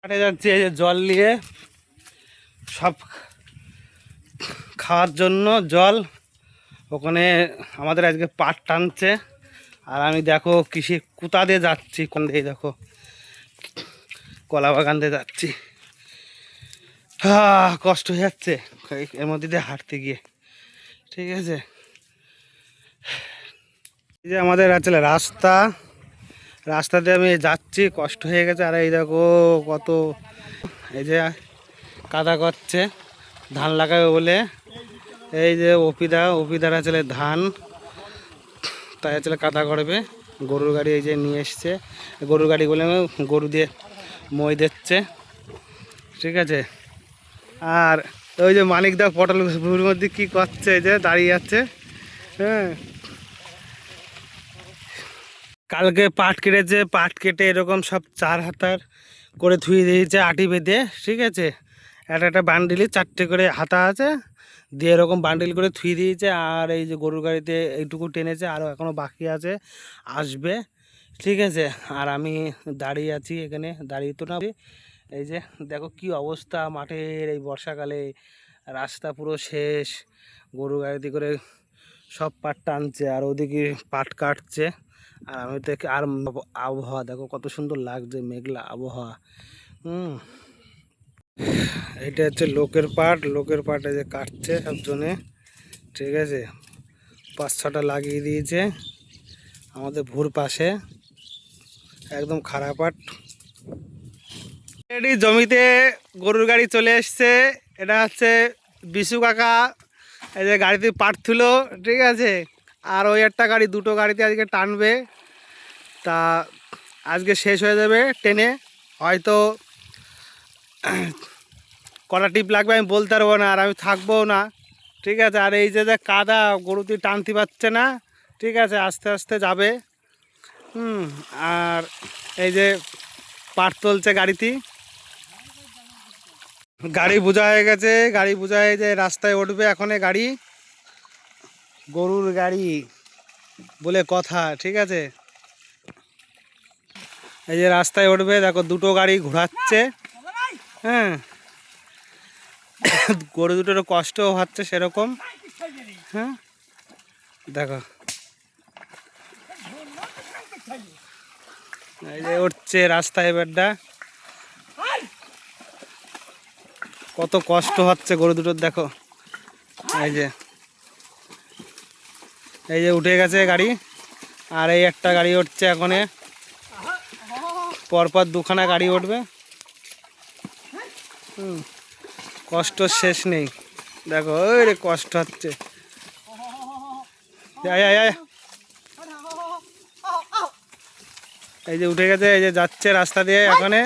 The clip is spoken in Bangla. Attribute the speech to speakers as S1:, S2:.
S1: হাটে যাচ্ছি এই যে জল নিয়ে, সব খাওয়ার জন্য জল। ওখানে আমাদের আজকে পাট টানছে, আর আমি দেখো কৃষি কুতা দিয়ে যাচ্ছি, কোন দিয়ে দেখো কলা বাগান দিয়ে যাচ্ছি। কষ্ট হয়ে যাচ্ছে এর মধ্যে দিয়ে হাঁটতে গিয়ে। ঠিক আছে, এই যে আমাদের আছে রাস্তাতে আমি যাচ্ছি, কষ্ট হয়ে গেছে। আর এই দেখো কত, এই যে কাদা করছে ধান লাগাবে বলে। এই যে অপিদার আছে ধান, তাই আছে কাদা করবে। গরুর গাড়ি এই যে নিয়ে এসছে, গরুর গাড়ি বলে গরু দিয়ে মই দিচ্ছে। ঠিক আছে, আর ওই যে মানিক দা পটল ভুর মধ্যে কী করছে, এই যে দাঁড়িয়ে আছে। হ্যাঁ, কালকে পাট কেটেছে, পাট কেটে এরকম সব 4 হাতার করে ধুয়ে দিয়েছে আটি বেঁধে। ঠিক আছে, একটা বান্ডিলে 4টে করে হাতা আছে, দিয়ে এরকম বান্ডিল করে ধুয়ে দিয়েছে। আর এই যে গরুর গাড়িতে এইটুকু টেনেছে, আরও এখনও বাকি আছে, আসবে। ঠিক আছে, আর আমি দাঁড়িয়ে আছি এখানে, দাঁড়িয়ে তো না। এই যে দেখো কি অবস্থা মাঠের এই বর্ষাকালে, রাস্তা পুরো শেষ। গরু গাড়িতে করে সব পাট টানছে, আর ওদিকে পাট কাটছে। আর আমি দেখি, আর আবহাওয়া দেখো কত সুন্দর লাগছে, মেঘলা আবহাওয়া। এটা হচ্ছে লোকের পাট এই যে কাটছে সবজনে। ঠিক আছে, 5-6টা লাগিয়ে দিয়েছে আমাদের ভোর পাশে, একদম খারাপ পাট। এটি জমিতে গরুর গাড়ি চলে এসছে, এটা হচ্ছে বিশু কাকা। এই যে গাড়িতে পাট তুলো। ঠিক আছে, আর ওই একটা গাড়ি, 2টো গাড়িতে আজকে টানবে। তা আজকে শেষ হয়ে যাবে টেনে, হয়তো কটা টিপ লাগবে আমি বলতে পারবো না, আর আমি থাকবো না। ঠিক আছে, আর এই যে কাদা, গরুতে টানতে পারছে না। ঠিক আছে, আস্তে আস্তে যাবে। আর এই যে পাট তুলছে গাড়িতে, গাড়ি বোঝা হয়ে গেছে, গাড়ি বোঝা হয়ে যে রাস্তায় উঠবে এখন গাড়ি, গরুর গাড়ি বলে কথা। ঠিক আছে, এই যে রাস্তায় উঠবে, দেখো 2টো গাড়ি ঘোরাচ্ছে। হ্যাঁ, গরু দুটোরও কষ্টও হচ্ছে সেরকম। হ্যাঁ, দেখো এই যে উঠছে রাস্তায় বেডটা, কত কষ্ট হচ্ছে গরু দুটোর। দেখো এই যে উঠে গেছে গাড়ি, আর এই একটা গাড়ি উঠছে এখন, পরপর 2খানা গাড়ি উঠবে। কষ্ট শেষ নেই, দেখো ওই রে কষ্ট হচ্ছে। এই যে উঠে গেছে, এই যে যাচ্ছে রাস্তা দিয়ে এখানে।